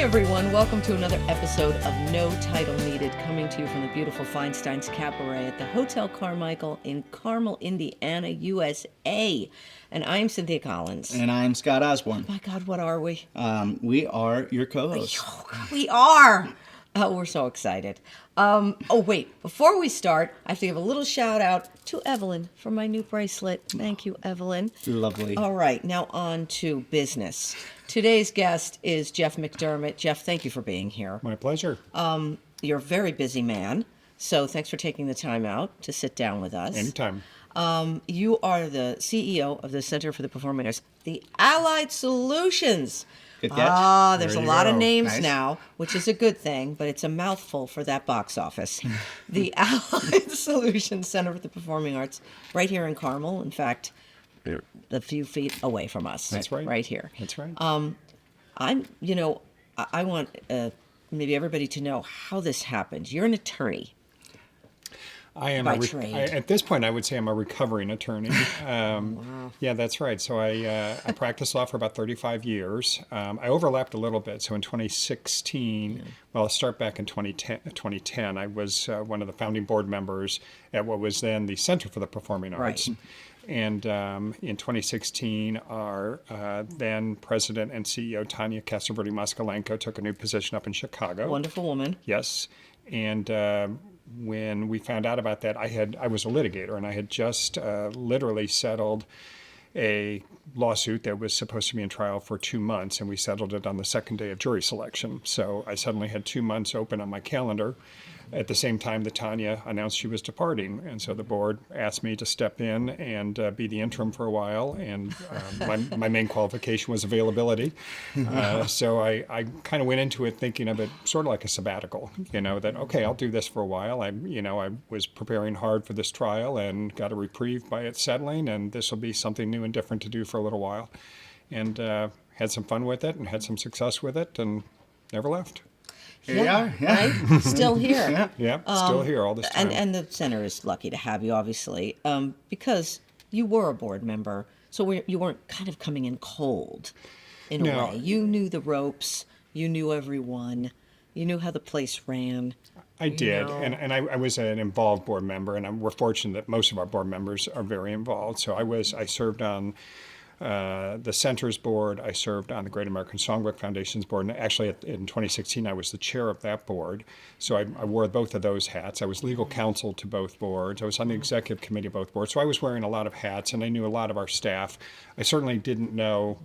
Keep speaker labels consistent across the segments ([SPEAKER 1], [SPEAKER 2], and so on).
[SPEAKER 1] everyone. Welcome to another episode of No Title Needed, coming to you from the beautiful Feinstein's Cabaret at the Hotel Carmichael in Carmel, Indiana, USA. And I'm Cynthia Collins.
[SPEAKER 2] And I'm Scott Osborne.
[SPEAKER 1] Oh my God, what are we?
[SPEAKER 2] We are your co-hosts.
[SPEAKER 1] We are! Oh, we're so excited. Wait, before we start, I have to give a little shout out to Evelyn for my new bracelet. Thank you, Evelyn.
[SPEAKER 2] Lovely.
[SPEAKER 1] All right, now on to business. Today's guest is Jeff McDermott. Jeff, thank you for being here.
[SPEAKER 3] My pleasure.
[SPEAKER 1] You're a very busy man, so thanks for taking the time out to sit down with us.
[SPEAKER 3] Anytime.
[SPEAKER 1] You are the CEO of the Center for the Performing Arts, the Allied Solutions.
[SPEAKER 2] Good catch.
[SPEAKER 1] There's a
[SPEAKER 3] There you
[SPEAKER 1] lot of
[SPEAKER 3] go.
[SPEAKER 1] names
[SPEAKER 2] Nice.
[SPEAKER 1] now, which is a good thing, but it's a mouthful for that box office. The Allied Solutions Center for the Performing Arts, right here in Carmel. In fact, a few feet away from us.
[SPEAKER 3] That's right.
[SPEAKER 1] Right here.
[SPEAKER 3] That's right.
[SPEAKER 1] I want maybe everybody to know how this happened. You're an attorney.
[SPEAKER 3] I am
[SPEAKER 1] by trade.
[SPEAKER 3] at this point, I would say I'm a recovering attorney.
[SPEAKER 1] Wow.
[SPEAKER 3] Yeah, that's right. So I practiced law for about 35 years. I overlapped a little bit. So in 2016, well, I'll start back in 2010. I was one of the founding board members at what was then the Center for the Performing Arts.
[SPEAKER 1] Right.
[SPEAKER 3] And in 2016, our then president and CEO, Tanya Casaverdi-Moskalenko, took a new position up in Chicago.
[SPEAKER 1] Wonderful woman.
[SPEAKER 3] Yes. And when we found out about that, I was a litigator, and I had just literally settled a lawsuit that was supposed to be in trial for 2 months, and we settled it on the second day of jury selection. So I suddenly had 2 months open on my calendar at the same time that Tanya announced she was departing. And so the board asked me to step in and be the interim for a while, and my main qualification was availability. So I kind of went into it thinking of it sort of like a sabbatical, that, okay, I'll do this for a while. I was preparing hard for this trial and got a reprieve by it settling, and this will be something new and different to do for a little while. And had some fun with it and had some success with it and never left.
[SPEAKER 2] Here we are. Yeah.
[SPEAKER 1] Right? Still here.
[SPEAKER 3] Yeah, still here all this time.
[SPEAKER 1] And the center is lucky to have you, obviously, because you were a board member, so you weren't kind of coming in cold, in a
[SPEAKER 3] No.
[SPEAKER 1] way. You knew the ropes, you knew everyone, you knew how the place ran.
[SPEAKER 3] I did,
[SPEAKER 1] know.
[SPEAKER 3] and I was an involved board member, and we're fortunate that most of our board members are very involved. So I served on the Center's board. I served on the Great American Songbook Foundation's board, and actually in 2016 I was the chair of that board. So I wore both of those hats. I was legal counsel to both boards. I was on the executive committee of both boards. So I was wearing a lot of hats, and I knew a lot of our staff. I certainly didn't know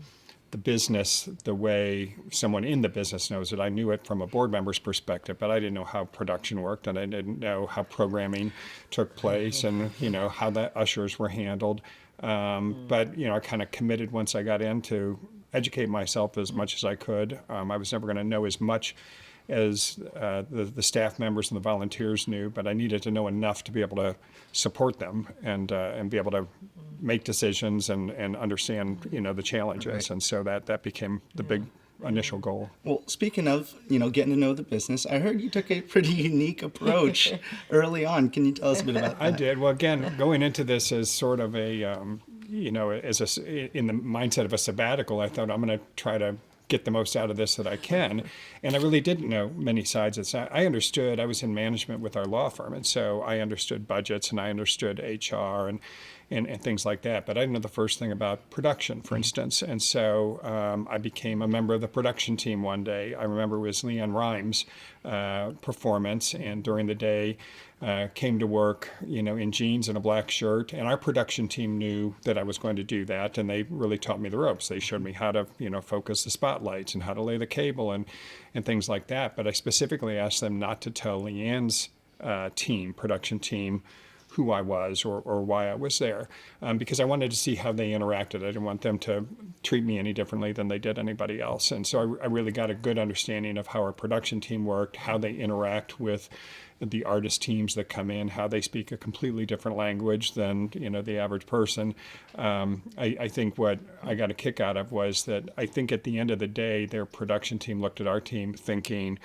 [SPEAKER 3] the business the way someone in the business knows it. I knew it from a board member's perspective, but I didn't know how production worked, and I didn't know how programming took place, and how the ushers were handled. But I kind of committed once I got in to educate myself as much as I could. I was never going to know as much as the staff members and the volunteers knew, but I needed to know enough to be able to support them and be able to make decisions and understand the challenges.
[SPEAKER 2] Right.
[SPEAKER 3] And so that became the big initial goal.
[SPEAKER 2] Well, speaking of, getting to know the business, I heard you took a pretty unique approach early on. Can you tell us a bit about that?
[SPEAKER 3] I did. Well, again, going into this as sort of a, in the mindset of a sabbatical, I thought I'm going to try to get the most out of this that I can. And I really didn't know many sides. I understood, I was in management with our law firm, and so I understood budgets and I understood HR and things like that. But I didn't know the first thing about production, for instance. And so I became a member of the production team one day. I remember it was Leann Rimes' performance, and during the day came to work, in jeans and a black shirt. And our production team knew that I was going to do that, and they really taught me the ropes. They showed me how to, focus the spotlights and how to lay the cable and things like that. But I specifically asked them not to tell Leann's production team, who I was or why I was there, because I wanted to see how they interacted. I didn't want them to treat me any differently than they did anybody else. And so I really got a good understanding of how our production team worked, how they interact with the artist teams that come in, how they speak a completely different language than the average person. I think what I got a kick out of was that I think at the end of the day, their production team looked at our team thinking,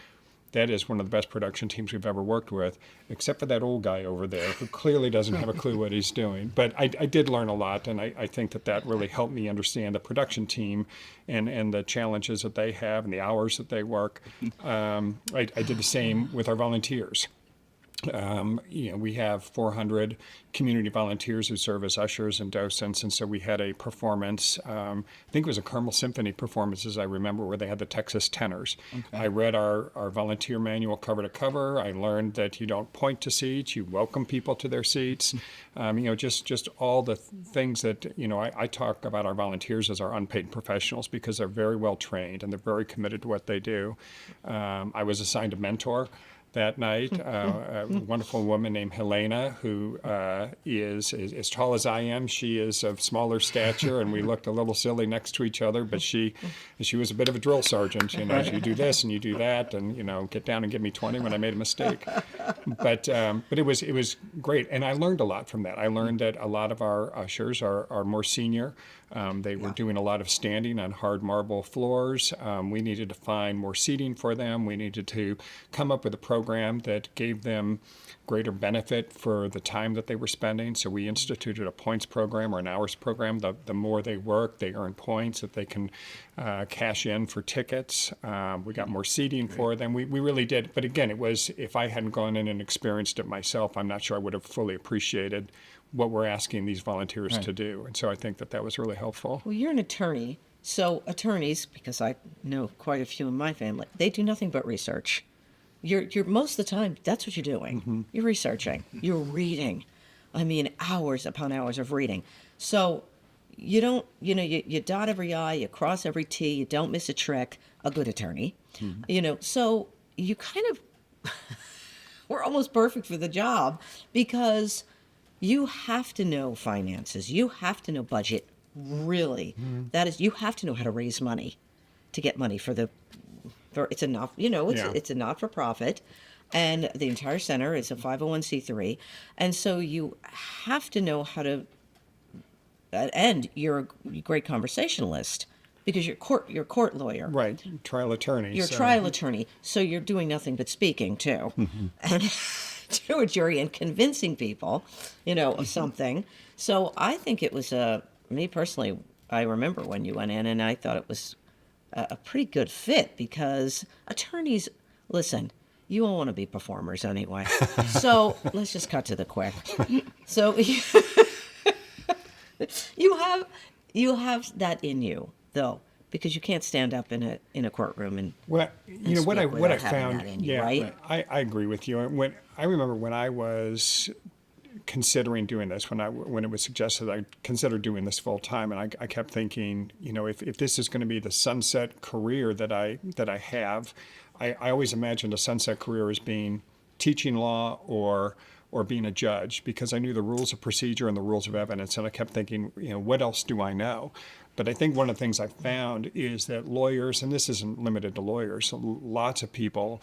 [SPEAKER 3] that is one of the best production teams we've ever worked with, except for that old guy over there who clearly doesn't have a clue what he's doing. But I did learn a lot, and I think that really helped me understand the production team and the challenges that they have and the hours that they work. I did the same with our volunteers. We have 400 community volunteers who serve as ushers and docents, and so we had a performance, I think it was a Carmel Symphony performance, as I remember, where they had the Texas tenors. Okay. I read our volunteer manual cover to cover. I learned that you don't point to seats, you welcome people to their seats. Just all the things that, I talk about our volunteers as our unpaid professionals because they're very well trained and they're very committed to what they do. I was assigned a mentor that night, a wonderful woman named Helena, who is as tall as I am. She is of smaller stature, and we looked a little silly next to each other, but she was a bit of a drill sergeant. You do this and you do that, and get down and give me 20 when I made a mistake. But it was great, and I learned a lot from that. I learned that a lot of our ushers are more senior. They were doing a lot of standing on hard marble floors. We needed to find more seating for them. We needed to come up with a program that gave them greater benefit for the time that they were spending. So we instituted a points program or an hours program. The more they work, they earn points that they can cash in for tickets. We got more seating for them. We really did. But again, it was, if I hadn't gone in and experienced it myself, I'm not sure I would have fully appreciated what we're asking these volunteers to do. And so I think that was really helpful.
[SPEAKER 1] Well, you're an attorney. So attorneys, because I know quite a few in my family, they do nothing but research. You're most of the time, that's what you're doing. Mm-hmm. You're researching. You're reading. I mean, hours upon hours of reading. So you don't, you dot every I, you cross every T, you don't miss a trick, a good attorney. Mm-hmm. So you kind of, we're almost perfect for the job because you have to know finances. You have to know budget, really. Mm-hmm. That is, you have to know how to raise money to get money for it's a not-for-profit, and the entire center is a 501c3, and so you have to know how to, and you're a great conversationalist because you're court lawyer.
[SPEAKER 3] Right, trial attorney.
[SPEAKER 1] You're a trial attorney, so you're doing nothing but speaking too, and to a jury and convincing people, of something. So I think it was me personally, I remember when you went in, and I thought it was a pretty good fit because attorneys, listen, you all want to be performers anyway. So let's just cut to the quick. So you have that in you though, because you can't stand up in a courtroom and what I found.
[SPEAKER 3] Right? I agree with you. I remember when I was considering doing this, when it was suggested I consider doing this full time, and I kept thinking, if this is going to be the sunset career that I have, I always imagined a sunset career as being teaching law or being a judge, because I knew the rules of procedure and the rules of evidence, and I kept thinking, what else do I know? But I think one of the things I found is that lawyers, and this isn't limited to lawyers, lots of people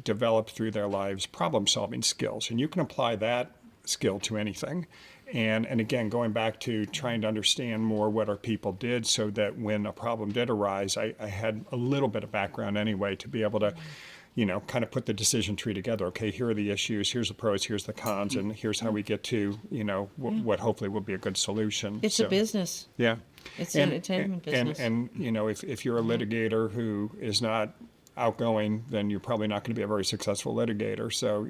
[SPEAKER 3] develop through their lives problem-solving skills, and you can apply that skill to anything. And again, going back to trying to understand more what our people did so that when a problem did arise, I had a little bit of background anyway to be able to, kind of put the decision tree together. Okay, here are the issues, here's the pros, here's the cons, and here's how we get to, what hopefully will be a good solution.
[SPEAKER 1] It's a business.
[SPEAKER 3] Yeah.
[SPEAKER 1] It's an entertainment business.
[SPEAKER 3] And if you're a litigator who is not outgoing, then you're probably not going to be a very successful litigator. So,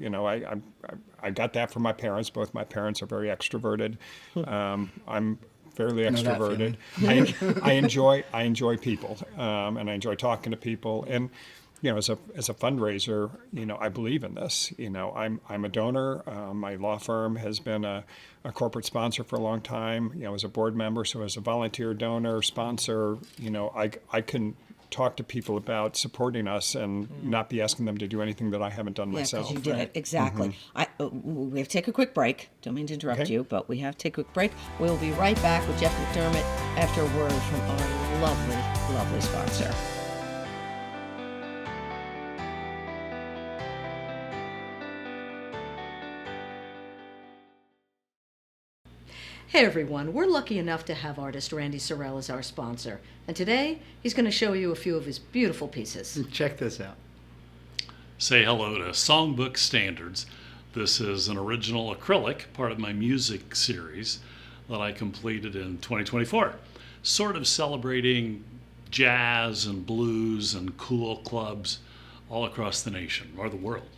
[SPEAKER 3] I got that from my parents. Both my parents are very extroverted. I'm fairly extroverted. I enjoy people, and I enjoy talking to people. And as a fundraiser, I believe in this. I'm a donor. My law firm has been a corporate sponsor for a long time. As a board member, so as a volunteer donor sponsor, I can talk to people about supporting us and not be asking them to do anything that I haven't done myself.
[SPEAKER 1] Yeah, because you did it. Exactly. We have to take a quick break. Don't mean to interrupt you, but we have to take a quick break. We'll be right back with Jeff McDermott after a word from our lovely, lovely sponsor. Hey everyone, we're lucky enough to have artist Randy Sheryl as our sponsor. And today, he's going to show you a few of his beautiful pieces.
[SPEAKER 4] Check this out. say hello to Songbook Standards. This is an original acrylic, part of my music series that I completed in 2024, sort of celebrating jazz and blues and cool clubs all across the nation or the world.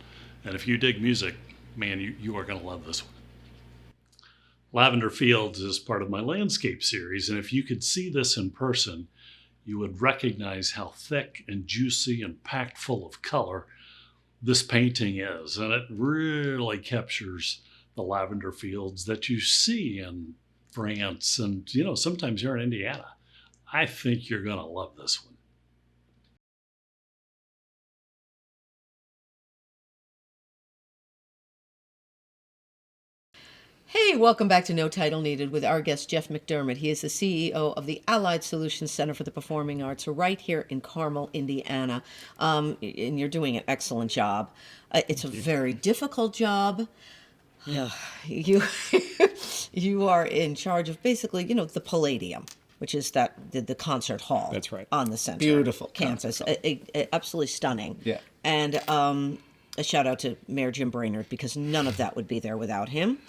[SPEAKER 4] And if you dig music, man, you are going to love this one. Lavender Fields is part of my landscape series, and if you could see this in person, you would recognize how thick and juicy and packed full of color this painting is. And it really captures the lavender fields that you see in France and, sometimes here in Indiana. I think you're going to love this one.
[SPEAKER 1] Hey, welcome back to No Title Needed with our guest, Jeff McDermott. He is the CEO of the Allied Solutions Center for the Performing Arts right here in Carmel, Indiana. And you're doing an excellent job. It's a very difficult job. You you are in charge of basically, the Palladium, which is the concert hall.
[SPEAKER 3] That's right.
[SPEAKER 1] On the center
[SPEAKER 2] Beautiful
[SPEAKER 1] campus. Absolutely stunning.
[SPEAKER 2] Yeah.
[SPEAKER 1] And a shout out to Mayor Jim Brainerd, because none of that would be there without him.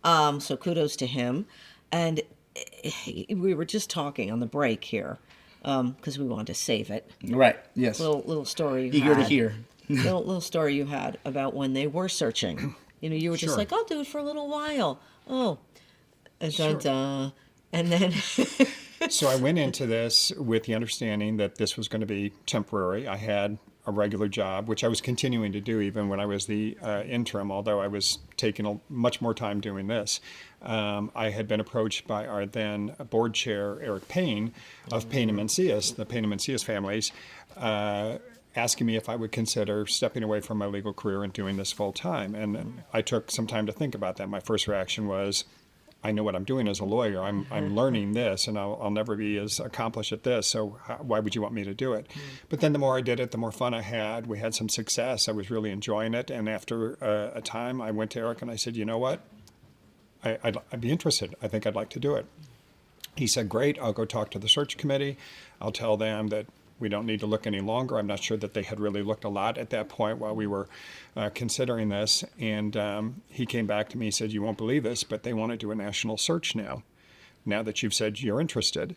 [SPEAKER 1] So kudos to him. And we were just talking on the break here, because we wanted to save it.
[SPEAKER 2] Right. Yes.
[SPEAKER 1] Little story you
[SPEAKER 2] Eager
[SPEAKER 1] had.
[SPEAKER 2] to hear.
[SPEAKER 1] little story you had about when they were searching. You were just
[SPEAKER 3] Sure.
[SPEAKER 1] like, I'll do it for a little while. Oh, and then
[SPEAKER 3] So I went into this with the understanding that this was going to be temporary. I had a regular job, which I was continuing to do even when I was the interim, although I was taking much more time doing this. I had been approached by our then board chair, Eric Payne, of Payne and Mencius, the Payne and Mencius families, asking me if I would consider stepping away from my legal career and doing this full time. And I took some time to think about that. My first reaction was, I know what I'm doing as a lawyer. I'm learning this, and I'll never be as accomplished at this. So why would you want me to do it? But then the more I did it, the more fun I had. We had some success. I was really enjoying it. And after a time, I went to Eric and I said, you know what? I'd be interested. I think I'd like to do it. He said, great. I'll go talk to the search committee. I'll tell them that we don't need to look any longer. I'm not sure that they had really looked a lot at that point while we were considering this. And he came back to me and said, you won't believe this, but they want to do a national search now that you've said you're interested.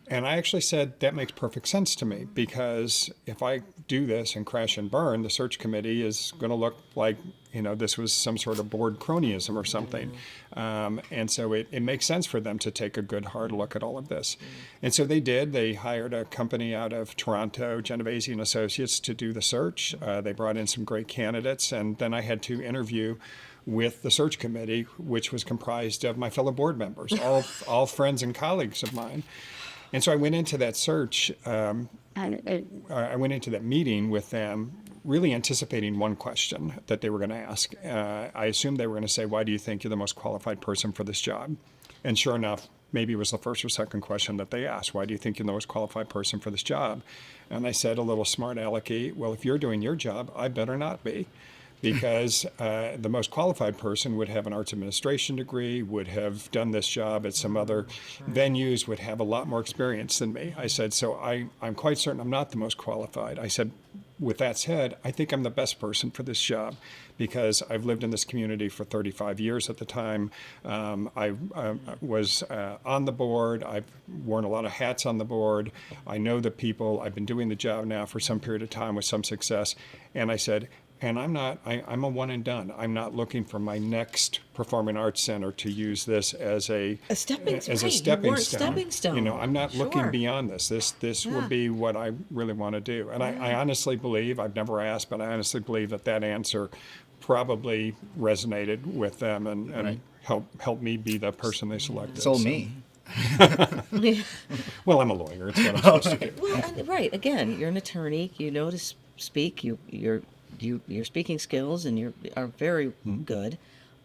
[SPEAKER 3] And I actually said, that makes perfect sense to me, because if I do this and crash and burn, the search committee is going to look like, this was some sort of board cronyism or something. And so it makes sense for them to take a good hard look at all of this. And so they did. They hired a company out of Toronto, Genovese and Associates, to do the search. They brought in some great candidates. And then I had to interview with the search committee, which was comprised of my fellow board members, all friends and colleagues of mine. And so I went into that search, I went into that meeting with them really anticipating one question that they were going to ask. I assumed they were going to say, why do you think you're the most qualified person for this job? And sure enough, maybe it was the first or second question that they asked, why do you think you're the most qualified person for this job? And I said a little smart alecky, well, if you're doing your job, I better not be. Because the most qualified person would have an arts administration degree, would have done this job at some other venues, would have a lot more experience than me. I said, so I'm quite certain I'm not the most qualified. I said, with that said, I think I'm the best person for this job, because I've lived in this community for 35 years at the time. I was on the board. I've worn a lot of hats on the board. I know the people. I've been doing the job now for some period of time with some success. And I said, and I'm a one and done. I'm not looking for my next performing arts center to use this as a stepping stone. I'm not looking beyond this. This will be what I really want to do. And I honestly believe, I've never asked, but I honestly believe that answer probably resonated with them and helped me be the person they selected.
[SPEAKER 2] So me.
[SPEAKER 3] Well, I'm a lawyer. It's what I'm supposed to do.
[SPEAKER 1] Well, right. Again, you're an attorney. You know to speak. Your speaking skills are very good.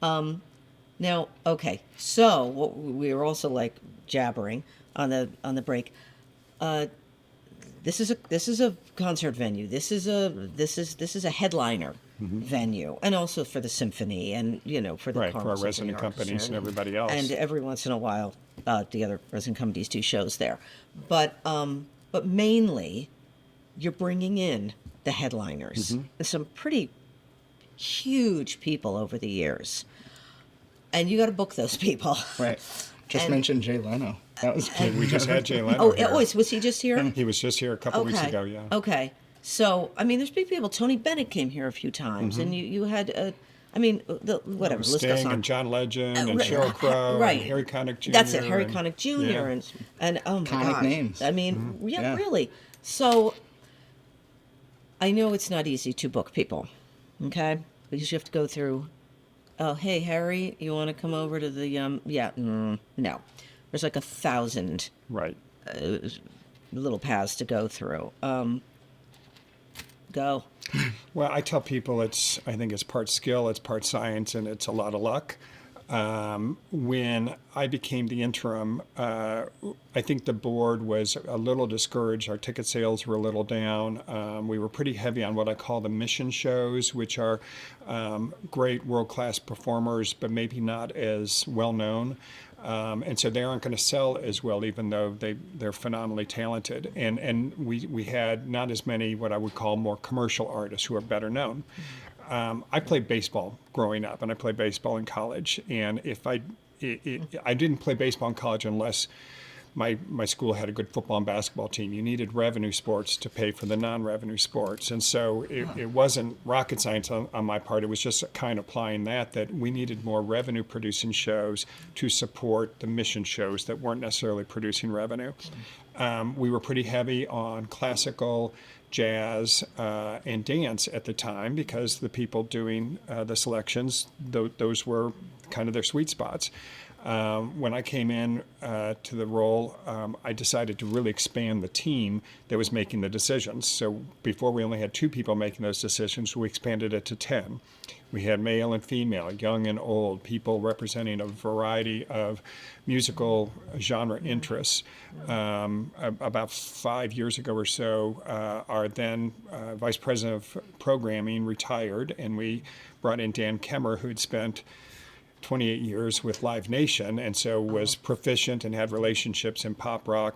[SPEAKER 1] Now, okay. So we were also like jabbering on the break. This is a concert venue. This is a headliner venue, and also for the symphony, and for the
[SPEAKER 3] for our resident companies and everybody else.
[SPEAKER 1] And every once in a while, the other resident companies do shows there, but mainly, you're bringing in the headliners. And some pretty huge people over the years. And you got to book those people.
[SPEAKER 2] Right. Just
[SPEAKER 1] And-
[SPEAKER 2] mentioned Jay Leno. That was
[SPEAKER 3] We just had Jay Leno
[SPEAKER 1] Oh,
[SPEAKER 3] here.
[SPEAKER 1] was he just here?
[SPEAKER 3] He was just here a couple weeks ago, yeah.
[SPEAKER 1] Okay. So, I mean, there's big people. Tony Bennett came here a few times, and you had, whatever, the list goes
[SPEAKER 3] Sting
[SPEAKER 1] on.
[SPEAKER 3] and John Legend and
[SPEAKER 1] Right.
[SPEAKER 3] Sheryl Crow
[SPEAKER 1] Right.
[SPEAKER 3] and Harry Connick Jr.
[SPEAKER 1] That's it, Harry
[SPEAKER 3] and-
[SPEAKER 1] Connick Jr.
[SPEAKER 3] yeah.
[SPEAKER 1] and oh my
[SPEAKER 2] Iconic
[SPEAKER 1] gosh.
[SPEAKER 2] names.
[SPEAKER 1] I mean,
[SPEAKER 2] Yeah.
[SPEAKER 1] really. So, I know it's not easy to book people, okay? Because you have to go through, oh, hey, Harry, you want to come over to the, no. There's like 1,000
[SPEAKER 3] Right.
[SPEAKER 1] little paths to go through. Go.
[SPEAKER 3] Well, I tell people I think it's part skill, it's part science, and it's a lot of luck. When I became the interim, I think the board was a little discouraged. Our ticket sales were a little down. We were pretty heavy on what I call the mission shows, which are great world-class performers, but maybe not as well known. And so they aren't going to sell as well, even though they're phenomenally talented. And we had not as many what I would call more commercial artists who are better known. I played baseball growing up, and I played baseball in college. And if I didn't play baseball in college unless my school had a good football and basketball team. You needed revenue sports to pay for the non-revenue sports. And so it wasn't rocket science on my part. It was just kind of applying that we needed more revenue producing shows to support the mission shows that weren't necessarily producing revenue. We were pretty heavy on classical, jazz, and dance at the time because the people doing the selections, those were kind of their sweet spots. When I came in to the role, I decided to really expand the team that was making the decisions. So before we only had 2 people making those decisions, we expanded it to 10. We had male and female, young and old, people representing a variety of musical genre interests. About 5 years ago or so, our then vice president of programming retired, and we brought in Dan Kemmer, who had spent 28 years with Live Nation, and so was proficient and had relationships in pop rock,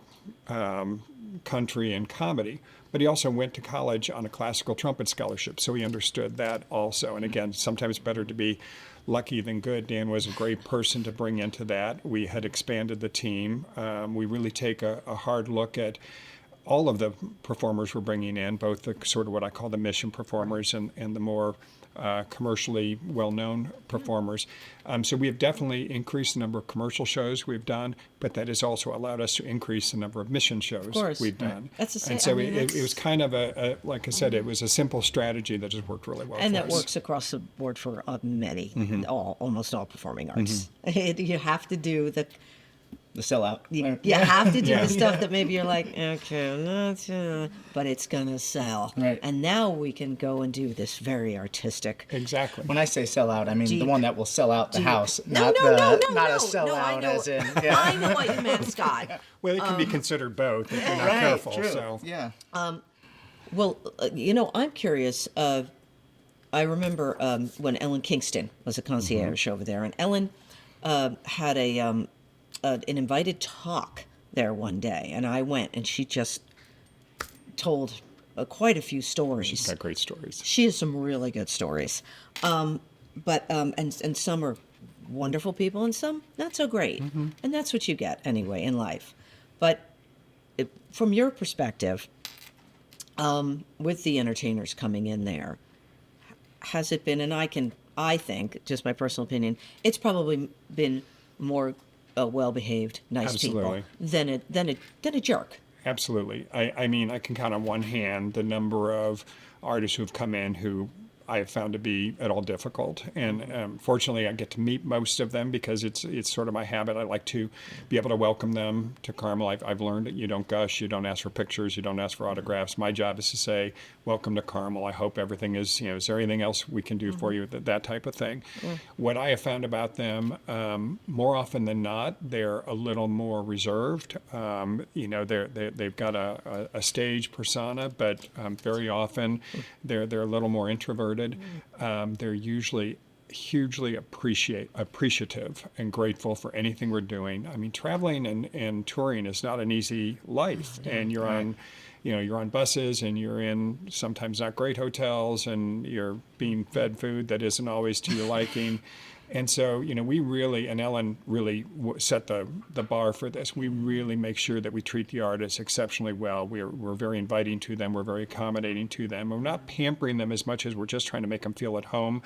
[SPEAKER 3] country, and comedy. But he also went to college on a classical trumpet scholarship, so he understood that also. And again, sometimes better to be lucky than good. Dan was a great person to bring into that. We had expanded the team. We really take a hard look at all of the performers we're bringing in, both the sort of what I call the mission performers and the more commercially well-known performers. So we have definitely increased the number of commercial shows we've done, but that has also allowed us to increase the number of mission shows we've done.
[SPEAKER 1] That's the same.
[SPEAKER 3] And so
[SPEAKER 1] I mean,
[SPEAKER 3] it was kind of like I said, it was a simple strategy that just worked really well
[SPEAKER 1] and
[SPEAKER 3] for
[SPEAKER 1] that
[SPEAKER 3] us.
[SPEAKER 1] works across the board for many, almost all performing arts. You have to do the
[SPEAKER 2] sellout.
[SPEAKER 1] You have to do
[SPEAKER 3] Yeah.
[SPEAKER 1] the stuff that maybe you're like, okay, that's, but it's gonna sell.
[SPEAKER 2] Right.
[SPEAKER 1] And now we can go and do this very artistic.
[SPEAKER 3] Exactly.
[SPEAKER 2] When I say sell out, I mean
[SPEAKER 1] Deep.
[SPEAKER 2] the one that will sell out the house,
[SPEAKER 1] No,
[SPEAKER 2] not
[SPEAKER 1] no,
[SPEAKER 2] a sell
[SPEAKER 1] I
[SPEAKER 2] out
[SPEAKER 1] know,
[SPEAKER 2] as in.
[SPEAKER 1] I know what you meant, Scott.
[SPEAKER 3] Well, it can be considered both if you're not
[SPEAKER 2] Right,
[SPEAKER 3] careful.
[SPEAKER 2] true.
[SPEAKER 3] So
[SPEAKER 2] Yeah.
[SPEAKER 1] Well, I'm curious. I remember when Ellen Kingston was a concierge over there, and Ellen had an invited talk there one day, and I went, and she just told quite a few stories.
[SPEAKER 3] she's got great stories.
[SPEAKER 1] She has some really good stories, and some are wonderful people, and some not so great, and that's what you get anyway in life. But from your perspective, with the entertainers coming in there, has it been? And I think, just my personal opinion, it's probably been more well-behaved, nice
[SPEAKER 3] Absolutely.
[SPEAKER 1] people than a jerk.
[SPEAKER 3] Absolutely. I mean, I can count on one hand the number of artists who've come in who I have found to be at all difficult. And fortunately, I get to meet most of them because it's sort of my habit. I like to be able to welcome them to Carmel. I've learned that you don't gush, you don't ask for pictures, you don't ask for autographs. My job is to say, welcome to Carmel. I hope everything is, is there anything else we can do for you? That type of thing. What I have found about them, more often than not, they're a little more reserved. They've got a stage persona, but very often they're a little more introverted. They're usually hugely appreciative and grateful for anything we're doing. I mean, traveling and touring is not an easy life, and you're on you're on buses and you're in sometimes not great hotels and you're being fed food that isn't always to your liking. And so, we really, and Ellen really set the bar for this. We really make sure that we treat the artists exceptionally well. We're very inviting to them. We're very accommodating to them. We're not pampering them as much as we're just trying to make them feel at home.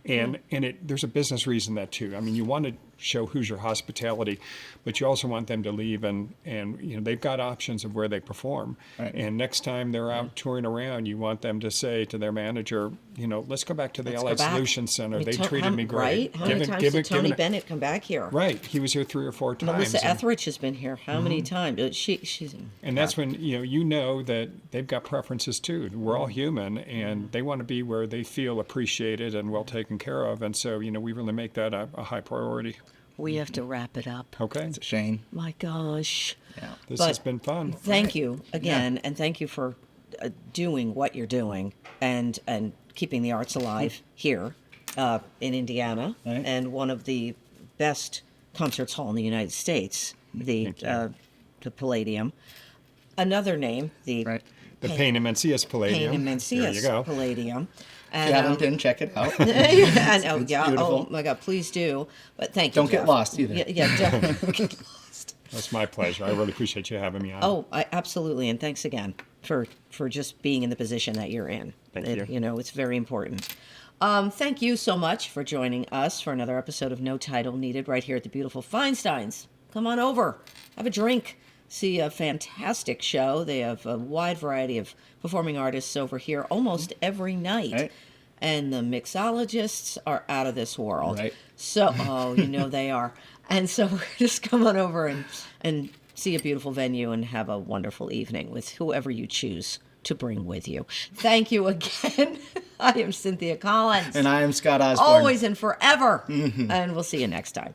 [SPEAKER 3] And there's a business reason that too. I mean, you want to show Hoosier hospitality, but you also want them to leave and they've got options of where they perform.
[SPEAKER 2] Right.
[SPEAKER 3] And next time they're out touring around, you want them to say to their manager, let's go back to the
[SPEAKER 1] Let's
[SPEAKER 3] LA
[SPEAKER 1] go back.
[SPEAKER 3] Solutions Center.
[SPEAKER 1] I mean,
[SPEAKER 3] They treated me great.
[SPEAKER 1] Right? How many times did Tony Bennett come back here?
[SPEAKER 3] Right. He was here 3 or 4 times.
[SPEAKER 1] Melissa Etheridge has been here how many times? She's
[SPEAKER 3] and that's when you know that they've got preferences too. We're all human, and they want to be where they feel appreciated and well taken care of. And so we really make that a high priority.
[SPEAKER 1] We have to wrap it up.
[SPEAKER 3] Okay.
[SPEAKER 2] It's a shame.
[SPEAKER 1] My gosh.
[SPEAKER 2] Yeah.
[SPEAKER 3] This
[SPEAKER 1] But
[SPEAKER 3] has been fun.
[SPEAKER 1] Thank you again, and thank you for doing what you're doing and keeping the arts alive here in Indiana,
[SPEAKER 2] Right.
[SPEAKER 1] and one of the best concerts hall in the United States, the Palladium. Another name, the
[SPEAKER 2] Right.
[SPEAKER 3] The Payne and Mencius Palladium.
[SPEAKER 1] Payne and
[SPEAKER 3] There you
[SPEAKER 1] Mencius
[SPEAKER 3] go.
[SPEAKER 1] Palladium.
[SPEAKER 2] If you haven't been, check it out.
[SPEAKER 1] I know,
[SPEAKER 2] It's
[SPEAKER 1] yeah.
[SPEAKER 2] beautiful.
[SPEAKER 1] Oh my God, please do. But thank you.
[SPEAKER 2] Don't get
[SPEAKER 1] Jeff.
[SPEAKER 2] lost either.
[SPEAKER 1] Yeah, don't get lost.
[SPEAKER 3] That's my pleasure. I really appreciate you having me on.
[SPEAKER 1] Oh, absolutely, and thanks again for just being in the position that you're in.
[SPEAKER 3] Thank you.
[SPEAKER 1] It's very important. Thank you so much for joining us for another episode of No Title Needed right here at the beautiful Feinsteins. Come on over, have a drink, see a fantastic show. They have a wide variety of performing artists over here almost every night.
[SPEAKER 2] Right.
[SPEAKER 1] And the mixologists are out of this world.
[SPEAKER 2] Right.
[SPEAKER 1] So, they are. And so just come on over and see a beautiful venue and have a wonderful evening with whoever you choose to bring with you. Thank you again. I am Cynthia Collins.
[SPEAKER 2] And I am Scott Osborne.
[SPEAKER 1] Always and forever. And we'll see you next time.